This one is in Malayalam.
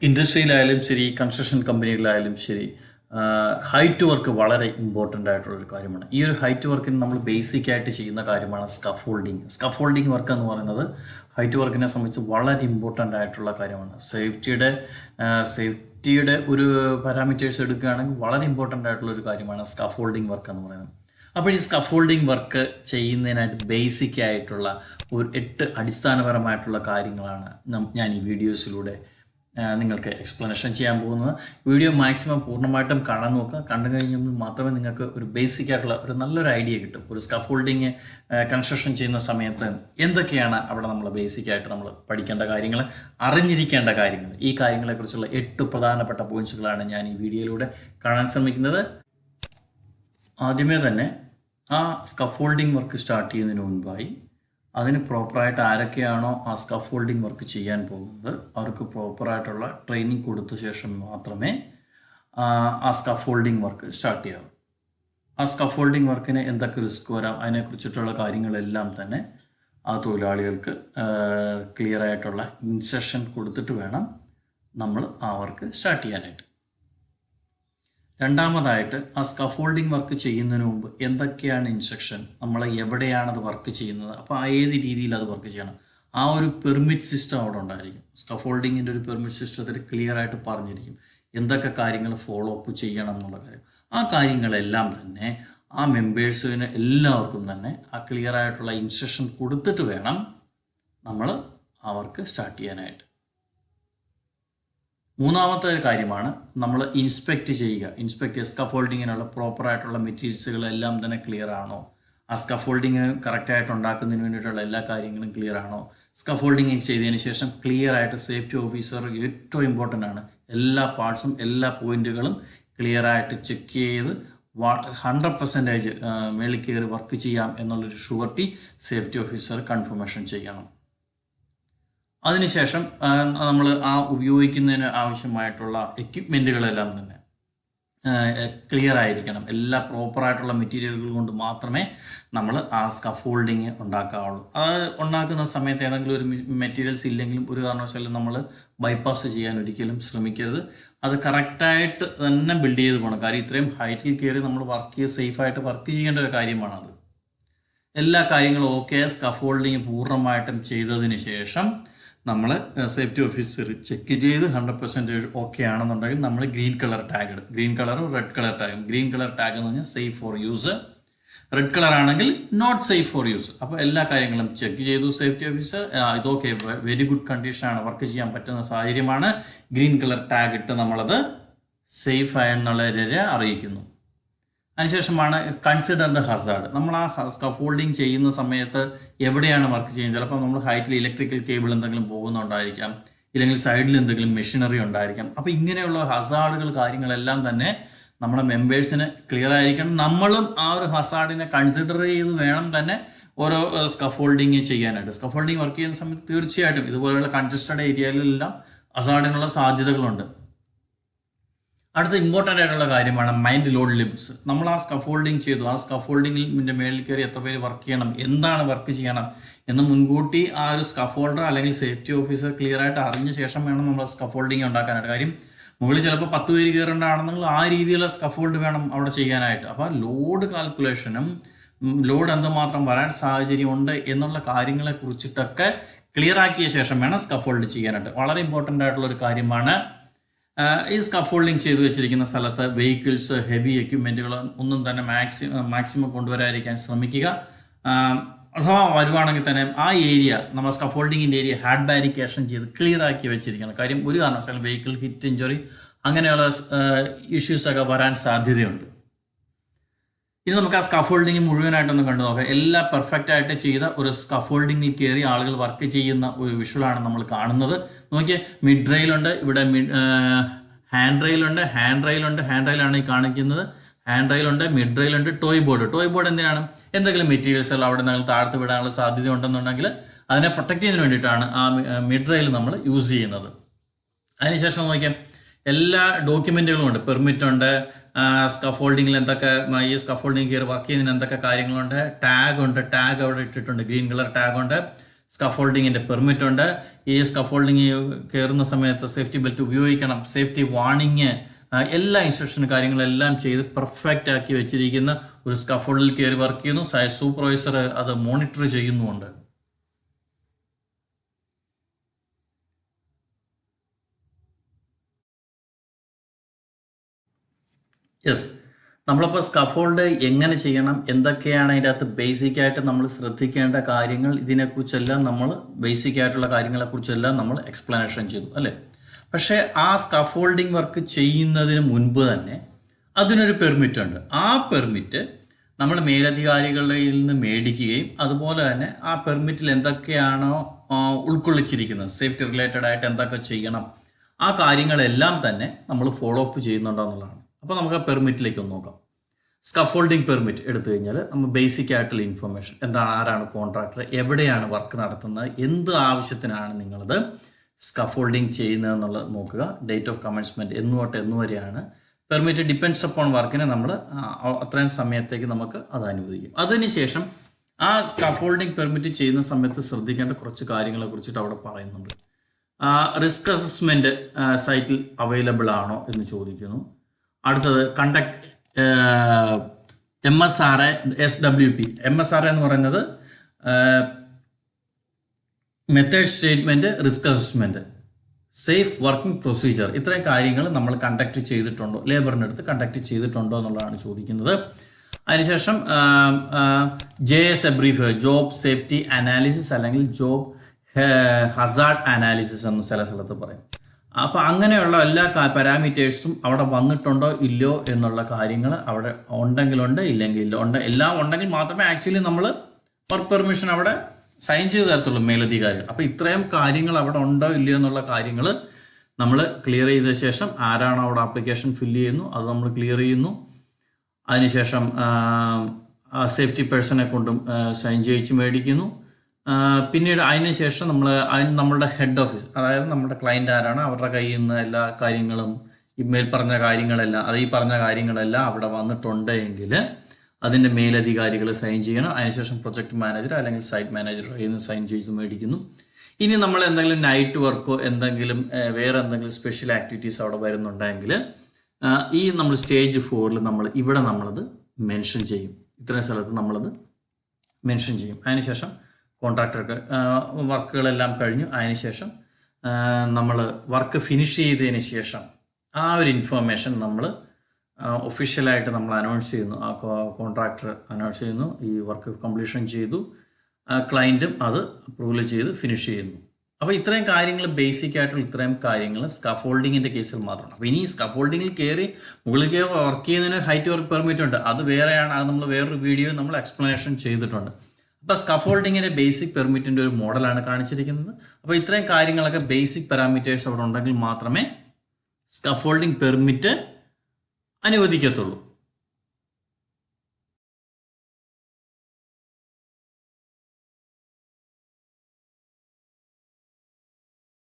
ഇൻഡസ്ട്രിയിലായാലും ശരി, കൺസ്ട്രക്ഷൻ കമ്പനികളിലായാലും ശരി, ഹൈറ്റ് വർക്ക് വളരെ ഇമ്പോർട്ടൻ്റ് ആയിട്ടുള്ളൊരു കാര്യമാണ്. ഈ ഒരു ഹൈറ്റ് വർക്കിന് നമ്മൾ ബേസിക് ആയിട്ട് ചെയ്യുന്ന കാര്യമാണ് സ്കഫോൾഡിങ്. സ്കഫോൾഡിങ് വർക്ക് എന്ന് പറയുന്നത് ഹൈറ്റ് വർക്കിനെ സംബന്ധിച്ച് വളരെ ഇമ്പോർട്ടൻ്റ് ആയിട്ടുള്ള കാര്യമാണ്. സേഫ്റ്റിയുടെ ഒരു പാരാമീറ്റേഴ്സ് എടുക്കുകയാണെങ്കിൽ വളരെ ഇമ്പോർട്ടൻ്റ് ആയിട്ടുള്ള ഒരു കാര്യമാണ് സ്കഫോൾഡിങ് വർക്ക് എന്ന് പറയുന്നത്. അപ്പോൾ ഈ സ്കഫോൾഡിങ് വർക്ക് ചെയ്യുന്നതിനായിട്ട് ബേസിക് ആയിട്ടുള്ള ഒരു 8 അടിസ്ഥാനപരമായിട്ടുള്ള കാര്യങ്ങളാണ് ഞാൻ ഈ വീഡിയോസിലൂടെ നിങ്ങൾക്ക് എക്സ്പ്ലനേഷൻ ചെയ്യാൻ പോകുന്നത്. വീഡിയോ മാക്സിമം പൂർണ്ണമായിട്ടും കാണാൻ നോക്കുക. കണ്ടു കഴിഞ്ഞാൽ മാത്രമേ നിങ്ങൾക്ക് ഒരു ബേസിക് ആയിട്ടുള്ള ഒരു നല്ലൊരു ഐഡിയ കിട്ടും. ഒരു സ്കഫോൾഡിങ് കൺസ്ട്രക്ഷൻ ചെയ്യുന്ന സമയത്ത് എന്തൊക്കെയാണ് അവിടെ നമ്മൾ ബേസിക് ആയിട്ട് നമ്മൾ പഠിക്കേണ്ട കാര്യങ്ങൾ, അറിഞ്ഞിരിക്കേണ്ട കാര്യങ്ങൾ, ഈ കാര്യങ്ങളെക്കുറിച്ചുള്ള 8 പ്രധാനപ്പെട്ട പോയിന്റ്സുകളാണ് ഞാൻ ഈ വീഡിയോയിലൂടെ കാണാൻ ശ്രമിക്കുന്നത്. ആദ്യമേ തന്നെ ആ സ്കഫോൾഡിങ് വർക്ക് സ്റ്റാർട്ട് ചെയ്യുന്നതിന് മുൻപായി അതിന് പ്രോപ്പറായിട്ട് ആരൊക്കെയാണോ ആ സ്കഫോൾഡിങ് വർക്ക് ചെയ്യാൻ പോകുന്നത് അവർക്ക് പ്രോപ്പറായിട്ടുള്ള ട്രെയിനിങ് കൊടുത്ത ശേഷം മാത്രമേ ആ സ്കഫോൾഡിങ് വർക്ക് സ്റ്റാർട്ട് ചെയ്യാവൂ. ആ സ്കഫോൾഡിങ് വർക്കിന് എന്തൊക്കെ റിസ്ക് വരാം അതിനെക്കുറിച്ചിട്ടുള്ള കാര്യങ്ങളെല്ലാം തന്നെ ആ തൊഴിലാളികൾക്ക് ക്ലിയർ ആയിട്ടുള്ള ഇൻസ്ട്രക്ഷൻ കൊടുത്തിട്ട് വേണം നമ്മൾ ആ വർക്ക് സ്റ്റാർട്ട് ചെയ്യാനായിട്ട്. രണ്ടാമതായിട്ട് ആ സ്കഫോൾഡിങ് വർക്ക് ചെയ്യുന്നതിന് മുമ്പ് എന്തൊക്കെയാണ് ഇൻസ്ട്രക്ഷൻ, നമ്മൾ എവിടെയാണത് വർക്ക് ചെയ്യുന്നത്, അപ്പോൾ ഏത് രീതിയിൽ അത് വർക്ക് ചെയ്യണം, ആ ഒരു പെർമിറ്റ് സിസ്റ്റം അവിടെ ഉണ്ടായിരിക്കും. സ്കഫോൾഡിങ്ങിൻ്റെ ഒരു പെർമിറ്റ് സിസ്റ്റത്തിൽ ക്ലിയർ ആയിട്ട് പറഞ്ഞിരിക്കും എന്തൊക്കെ കാര്യങ്ങൾ ഫോളോ അപ്പ് ചെയ്യണം എന്നുള്ള കാര്യം. ആ കാര്യങ്ങളെല്ലാം തന്നെ ആ മെമ്പേഴ്സിന് എല്ലാവർക്കും തന്നെ ആ ക്ലിയർ ആയിട്ടുള്ള ഇൻസ്ട്രക്ഷൻ കൊടുത്തിട്ട് വേണം നമ്മൾ ആ വർക്ക് സ്റ്റാർട്ട് ചെയ്യാനായിട്ട്. മൂന്നാമത്തെ ഒരു കാര്യമാണ് നമ്മൾ ഇൻസ്പെക്റ്റ് ചെയ്യുക. സ്കഫോൾഡിങ്ങിനുള്ള പ്രോപ്പറായിട്ടുള്ള മെറ്റീരിയൽസുകളെല്ലാം തന്നെ ക്ലിയർ ആണോ, ആ സ്കഫോൾഡിങ് കറക്റ്റായിട്ട് ഉണ്ടാക്കുന്നതിന് വേണ്ടിയിട്ടുള്ള എല്ലാ കാര്യങ്ങളും ക്ലിയർ ആണോ, സ്കഫോൾഡിങ് ചെയ്തതിന് ശേഷം ക്ലിയർ ആയിട്ട് സേഫ്റ്റി ഓഫീസർ ഏറ്റവും ഇമ്പോർട്ടൻ്റ് ആണ് എല്ലാ പാർട്സും എല്ലാ പോയിന്റുകളും ക്ലിയർ ആയിട്ട് ചെക്ക് ചെയ്ത് 100% മേളിൽ കയറി വർക്ക് ചെയ്യാം എന്നുള്ളൊരു ഷുവർട്ടി സേഫ്റ്റി ഓഫീസർ കൺഫർമേഷൻ ചെയ്യണം. അതിനുശേഷം നമ്മൾ ആ ഉപയോഗിക്കുന്നതിന് ആവശ്യമായിട്ടുള്ള എക്യുപ്മെൻറ്റുകളെല്ലാം തന്നെ ക്ലിയർ ആയിരിക്കണം. എല്ലാ പ്രോപ്പറായിട്ടുള്ള മെറ്റീരിയലുകൾ കൊണ്ട് മാത്രമേ നമ്മൾ ആ സ്കഫോൾഡിങ് ഉണ്ടാക്കാവുള്ളൂ. അത് ഉണ്ടാക്കുന്ന സമയത്ത് ഏതെങ്കിലും ഒരു മെറ്റീരിയൽസ് ഇല്ലെങ്കിലും ഒരു കാരണവശാലും നമ്മൾ ബൈപ്പാസ് ചെയ്യാൻ ഒരിക്കലും ശ്രമിക്കരുത്. അത് കറക്റ്റായിട്ട് തന്നെ ബിൽഡ് ചെയ്ത് പോകണം. കാര്യം ഇത്രയും ഹൈറ്റിൽ കയറി നമ്മൾ സേഫായിട്ട് വർക്ക് ചെയ്യേണ്ട ഒരു കാര്യമാണത്. എല്ലാ കാര്യങ്ങളും ഓക്കെ, സ്കഫോൾഡിങ് പൂർണ്ണമായിട്ടും ചെയ്തതിന് ശേഷം നമ്മൾ സേഫ്റ്റി ഓഫീസർ ചെക്ക് ചെയ്ത് 100% ഓക്കെ ആണെന്നുണ്ടെങ്കിൽ നമ്മൾ ഗ്രീൻ കളർ ടാഗ് ഇടും. ഗ്രീൻ കളറും റെഡ് കളർ ടാഗും. ഗ്രീൻ കളർ ടാഗ് എന്ന് പറഞ്ഞാൽ safe for use, red colour ആണെങ്കിൽ നോട്ട് സേഫ് ഫോർ യൂസ്. അപ്പോൾ എല്ലാ കാര്യങ്ങളും ചെക്ക് ചെയ്തു സേഫ്റ്റി ഓഫീസർ, ഇതൊക്കെ വെരി ഗുഡ് കണ്ടീഷനാണ്, വർക്ക് ചെയ്യാൻ പറ്റുന്ന സാഹചര്യമാണ്. ഗ്രീൻ കളർ ടാഗ് ഇട്ട് നമ്മളത് സേഫ് ആയെന്നുള്ളവരെ അറിയിക്കുന്നു. അതിനുശേഷമാണ് കൺസിഡർ ദ ഹസാർഡ്. നമ്മൾ ആ സ്കഫോൾഡിങ് ചെയ്യുന്ന സമയത്ത് എവിടെയാണ് വർക്ക് ചെയ്യുന്നത്, ചിലപ്പോൾ നമ്മൾ ഹൈറ്റിൽ ഇലക്ട്രിക്കൽ കേബിൾ എന്തെങ്കിലും പോകുന്നുണ്ടായിരിക്കാം, ഇല്ലെങ്കിൽ സൈഡിൽ എന്തെങ്കിലും മെഷീനറി ഉണ്ടായിരിക്കാം. അപ്പോൾ ഇങ്ങനെയുള്ള ഹസാർഡുകൾ കാര്യങ്ങളെല്ലാം തന്നെ നമ്മുടെ മെമ്പേഴ്സിന് ക്ലിയർ ആയിരിക്കണം. നമ്മളും ആ ഒരു ഹസാർഡിനെ കൺസിഡർ ചെയ്ത് വേണം തന്നെ ഓരോ സ്കഫോൾഡിങ് ചെയ്യാനായിട്ട്. സ്കഫോൾഡിങ് വർക്ക് ചെയ്യുന്ന സമയത്ത് തീർച്ചയായിട്ടും ഇതുപോലെയുള്ള കൺജസ്റ്റഡ് ഏരിയയിലെല്ലാം ഹസാർഡിനുള്ള സാധ്യതകളുണ്ട്. അടുത്ത ഇമ്പോർട്ടൻ്റ് ആയിട്ടുള്ള കാര്യമാണ് മൈൻഡ് ലോഡ് ലിമിറ്റ്സ്. നമ്മൾ ആ സ്കഫോൾഡിങ് ചെയ്തു, ആ സ്കഫോൾഡിങ്ങിൻ്റെ മേളിൽ കയറി എത്ര പേര് വർക്ക് ചെയ്യണം, എന്താണ് വർക്ക് ചെയ്യണം എന്ന് മുൻകൂട്ടി ആ ഒരു സ്കഫോൾഡർ അല്ലെങ്കിൽ സേഫ്റ്റി ഓഫീസർ ക്ലിയർ ആയിട്ട് അറിഞ്ഞ ശേഷം വേണം നമ്മൾ സ്കഫോൾഡിങ് ഉണ്ടാക്കാനായിട്ട്. കാര്യം മുകളിൽ ചിലപ്പോൾ 10 പേര് കയറേണ്ടതാണെന്നെങ്കിൽ ആ രീതിയിലുള്ള സ്കഫോൾഡ് വേണം അവിടെ ചെയ്യാനായിട്ട്. അപ്പോൾ ലോഡ് കാൽക്കുലേഷനും ലോഡ് എന്തുമാത്രം വരാൻ സാഹചര്യമുണ്ട് എന്നുള്ള കാര്യങ്ങളെ കുറിച്ചിട്ടൊക്കെ ക്ലിയർ ആക്കിയ ശേഷം വേണം സ്കഫോൾഡ് ചെയ്യാനായിട്ട്. വളരെ ഇമ്പോർട്ടൻ്റ് ആയിട്ടുള്ള ഒരു കാര്യമാണ്. ഈ സ്കഫോൾഡിങ് ചെയ്തു വെച്ചിരിക്കുന്ന സ്ഥലത്ത് വെഹിക്കിൾസ്, ഹെവി എക്യുപ്മെൻറ്റുകൾ ഒന്നും തന്നെ മാക്സിമം കൊണ്ടുവരാതിരിക്കാൻ ശ്രമിക്കുക. അഥവാ വരുവാണെങ്കിൽ തന്നെ ആ ഏരിയ, നമ്മൾ സ്കഫോൾഡിങ്ങിൻ്റെ ഏരിയ ഹാഡ് ബാരിക്കേഷൻ ചെയ്ത് ക്ലിയർ ആക്കി വെച്ചിരിക്കണം. കാര്യം ഒരു കാരണവശാലും വെഹിക്കിൾ ഹിറ്റ്, ഇഞ്ചുറി അങ്ങനെയുള്ള ഇഷ്യൂസൊക്കെ വരാൻ സാധ്യതയുണ്ട്. ഇനി നമുക്ക് ആ സ്കഫോൾഡിങ് മുഴുവനായിട്ടൊന്ന് കണ്ടു നോക്കാം. എല്ലാം പെർഫെക്റ്റ് ആയിട്ട് ചെയ്ത ഒരു സ്കഫോൾഡിങ്ങിൽ കയറി ആളുകൾ വർക്ക് ചെയ്യുന്ന ഒരു വിഷ്വലാണ് നമ്മൾ കാണുന്നത്. നോക്കിയേ, മിഡ് റെയിലുണ്ട്, ഇവിടെ ഹാൻഡ് റെയിലുണ്ട്, ഹാൻഡ് റെയിലാണ് ഈ കാണിക്കുന്നത്. ഹാൻഡ് റെയിലുണ്ട്, മിഡ് റെയിലുണ്ട്, ടോയ് ബോർഡ് എന്തിനാണ്, എന്തെങ്കിലും മെറ്റീരിയൽസ് അവിടെ നിങ്ങൾ താഴ്ത്ത് വിടാനുള്ള സാധ്യത ഉണ്ടെന്നുണ്ടെങ്കിൽ അതിനെ പ്രൊട്ടക്ട് ചെയ്യുന്നതിന് വേണ്ടിയിട്ടാണ് ആ മിഡ് റെയിൽ നമ്മൾ യൂസ് ചെയ്യുന്നത്. അതിനുശേഷം നോക്കിയാൽ എല്ലാ ഡോക്യുമെൻറ്റുകളും ഉണ്ട്. പെർമിറ്റ് ഉണ്ട്, സ്കഫോൾഡിങ്ങിൽ എന്തൊക്കെ, ഈ സ്കഫോൾഡിങ് കയറി വർക്ക് ചെയ്യുന്നതിന് എന്തൊക്കെ കാര്യങ്ങളുണ്ട്, ടാഗ് ഉണ്ട്, ടാഗ് അവിടെ ഇട്ടിട്ടുണ്ട്, ഗ്രീൻ കളർ ടാഗ് ഉണ്ട്. സ്കഫോൾഡിങ്ങിൻ്റെ പെർമിറ്റ് ഉണ്ട്. ഈ സ്കഫോൾഡിങ് കയറുന്ന സമയത്ത് സേഫ്റ്റി ബെൽറ്റ് ഉപയോഗിക്കണം, സേഫ്റ്റി വാർണിങ്, എല്ലാ ഇൻസ്ട്രക്ഷൻ കാര്യങ്ങളെല്ലാം ചെയ്ത് പെർഫെക്റ്റ് ആക്കി വെച്ചിരിക്കുന്ന ഒരു സ്കഫോൾഡിൽ കയറി വർക്ക് ചെയ്യുന്നു. സൂപ്പർവൈസർ അത് മോണിറ്റർ ചെയ്യുന്നുമുണ്ട്. യെസ്, നമ്മളിപ്പോൾ സ്കഫോൾഡ് എങ്ങനെ ചെയ്യണം, എന്തൊക്കെയാണ് അതിൻ്റെ അകത്ത് ബേസിക്കായിട്ട് നമ്മൾ ശ്രദ്ധിക്കേണ്ട കാര്യങ്ങൾ, ഇതിനെക്കുറിച്ചെല്ലാം നമ്മൾ ബേസിക്കായിട്ടുള്ള കാര്യങ്ങളെക്കുറിച്ചെല്ലാം നമ്മൾ എക്സ്പ്ലനേഷൻ ചെയ്തു അല്ലേ. പക്ഷേ ആ സ്കഫോൾഡിങ് വർക്ക് ചെയ്യുന്നതിന് മുൻപ് തന്നെ അതിനൊരു പെർമിറ്റ് ഉണ്ട്. ആ പെർമിറ്റ് നമ്മൾ മേലധികാരികളുടെ നിന്ന് മേടിക്കുകയും അതുപോലെ തന്നെ ആ പെർമിറ്റിൽ എന്തൊക്കെയാണോ ഉൾക്കൊള്ളിച്ചിരിക്കുന്നത്, സേഫ്റ്റി റിലേറ്റഡ് ആയിട്ട് എന്തൊക്കെ ചെയ്യണം, ആ കാര്യങ്ങളെല്ലാം തന്നെ നമ്മൾ ഫോളോ അപ്പ് ചെയ്യുന്നുണ്ടോ എന്നുള്ളതാണ്. അപ്പോൾ നമുക്ക് ആ പെർമിറ്റിലേക്ക് ഒന്ന് നോക്കാം. സ്കഫോൾഡിങ് പെർമിറ്റ് എടുത്തു കഴിഞ്ഞാൽ നമ്മൾ ബേസിക് ആയിട്ടുള്ള ഇൻഫർമേഷൻ എന്താണ്, ആരാണ് കോൺട്രാക്ടർ, എവിടെയാണ് വർക്ക് നടത്തുന്നത്, എന്ത് ആവശ്യത്തിനാണ് നിങ്ങളത് സ്കഫോൾഡിങ് ചെയ്യുന്നതെന്നുള്ളത് നോക്കുക. ഡേറ്റ് ഓഫ് കമൻസ്മെൻറ്റ് എന്ന് തൊട്ട് എന്ന് വരെയാണ്. പെർമിറ്റ് ഡിപ്പെൻഡ്സ് അപ്പോൺ വർക്കിനെ നമ്മൾ അത്രയും സമയത്തേക്ക് നമുക്ക് അത് അനുവദിക്കും. അതിനുശേഷം ആ സ്കഫോൾഡിങ് പെർമിറ്റ് ചെയ്യുന്ന സമയത്ത് ശ്രദ്ധിക്കേണ്ട കുറച്ച് കാര്യങ്ങളെ കുറിച്ചിട്ട് അവിടെ പറയുന്നുണ്ട്. റിസ്ക് അസസ്മെൻറ്റ് സൈറ്റിൽ അവൈലബിൾ ആണോ എന്ന് ചോദിക്കുന്നു. അടുത്തത് കണ്ടക്ട് MSRA SWP. MSRA എന്ന് പറയുന്നത് method statement, risk assessment, safe working procedure, ഇത്രയും കാര്യങ്ങൾ നമ്മൾ കണ്ടക്ട് ചെയ്തിട്ടുണ്ടോ, ലേബറിൻ്റെ അടുത്ത് കണ്ടക്ട് ചെയ്തിട്ടുണ്ടോ എന്നുള്ളതാണ് ചോദിക്കുന്നത്. അതിനുശേഷം JS brief, job safety analysis അല്ലെങ്കിൽ ജോബ് ഹസാർഡ് അനാലിസിസ് എന്ന് ചില സ്ഥലത്ത് പറയും. അപ്പോൾ അങ്ങനെയുള്ള എല്ലാ പാരാമീറ്റേഴ്സും അവിടെ വന്നിട്ടുണ്ടോ ഇല്ലയോ എന്നുള്ള കാര്യങ്ങൾ അവിടെ ഉണ്ടെങ്കിലുണ്ട്, ഇല്ലെങ്കിൽ ഇല്ല. എല്ലാം ഉണ്ടെങ്കിൽ മാത്രമേ ആക്ച്വലി നമ്മൾ വർക്ക് പെർമിഷൻ അവിടെ സൈൻ ചെയ്ത് തരത്തുള്ളൂ മേലധികാരികൾ. അപ്പോൾ ഇത്രയും കാര്യങ്ങൾ അവിടെ ഉണ്ടോ ഇല്ലയോ എന്നുള്ള കാര്യങ്ങൾ നമ്മൾ ക്ലിയർ ചെയ്ത ശേഷം ആരാണോ അവിടെ ആപ്ലിക്കേഷൻ ഫില്ല് ചെയ്യുന്നു അത് നമ്മൾ ക്ലിയർ ചെയ്യുന്നു. അതിനുശേഷം സേഫ്റ്റി പേഴ്സണെ കൊണ്ടും സൈൻ ചെയ്യിച്ച് മേടിക്കുന്നു. പിന്നീട് അതിനുശേഷം നമ്മളുടെ ഹെഡ് ഓഫീസ്, അതായത് നമ്മുടെ ക്ലയൻ്റ് ആരാണ് അവരുടെ കയ്യിൽ നിന്ന് എല്ലാ കാര്യങ്ങളും ഈ മേൽ പറഞ്ഞ കാര്യങ്ങളെല്ലാം ഈ പറഞ്ഞ കാര്യങ്ങളെല്ലാം അവിടെ വന്നിട്ടുണ്ട് എങ്കിൽ അതിൻ്റെ മേലധികാരികൾ സൈൻ ചെയ്യണം. അതിനുശേഷം പ്രൊജക്ട് മാനേജർ അല്ലെങ്കിൽ സൈറ്റ് മാനേജർ കയ്യിൽ നിന്ന് സൈൻ ചെയ്ത് മേടിക്കുന്നു. ഇനി നമ്മൾ എന്തെങ്കിലും നൈറ്റ് വർക്കോ എന്തെങ്കിലും വേറെ എന്തെങ്കിലും സ്പെഷ്യൽ ആക്ടിവിറ്റീസ് അവിടെ വരുന്നുണ്ടെങ്കിൽ ഈ നമ്മൾ സ്റ്റേജ് 4 നമ്മളത് മെൻഷൻ ചെയ്യും. ഇത്രയും സ്ഥലത്ത് നമ്മളത് മെൻഷൻ ചെയ്യും. അതിനുശേഷം കോൺട്രാക്ടർക്ക് വർക്കുകളെല്ലാം കഴിഞ്ഞു. അതിനുശേഷം നമ്മൾ വർക്ക് ഫിനിഷ് ചെയ്തതിന് ശേഷം ആ ഒരു ഇൻഫർമേഷൻ നമ്മൾ ഒഫീഷ്യലായിട്ട് നമ്മൾ അനൗൺസ് ചെയ്യുന്നു. ആ കോൺട്രാക്ടർ അനൗൺസ് ചെയ്യുന്നു ഈ വർക്ക് കംപ്ലീഷൻ ചെയ്തു, ക്ലയൻറ്റും അത് അപ്രൂവൽ ചെയ്ത് ഫിനിഷ് ചെയ്യുന്നു. അപ്പോൾ ഇത്രയും കാര്യങ്ങൾ ബേസിക് ആയിട്ടുള്ള ഇത്രയും കാര്യങ്ങൾ സ്കഫോൾഡിങ്ങിൻ്റെ കേസിൽ മാത്രമാണ്. അപ്പോൾ ഇനി സ്കഫോൾഡിങ്ങിൽ കയറി മുകളിൽ കയറി വർക്ക് ചെയ്യുന്നതിന് ഹൈറ്റ് വർക്ക് പെർമിറ്റ് ഉണ്ട്, അത് വേറെയാണ്. അത് നമ്മൾ വേറൊരു വീഡിയോ നമ്മൾ എക്സ്പ്ലനേഷൻ ചെയ്തിട്ടുണ്ട്. അപ്പോൾ സ്കഫോൾഡിങ്ങിൻ്റെ ബേസിക് പെർമിറ്റിൻ്റെ ഒരു മോഡലാണ് കാണിച്ചിരിക്കുന്നത്. അപ്പോൾ ഇത്രയും കാര്യങ്ങളൊക്കെ ബേസിക് പാരാമീറ്റേഴ്സ് അവിടെ ഉണ്ടെങ്കിൽ മാത്രമേ സ്കഫോൾഡിങ് പെർമിറ്റ് അനുവദിക്കത്തുള്ളൂ.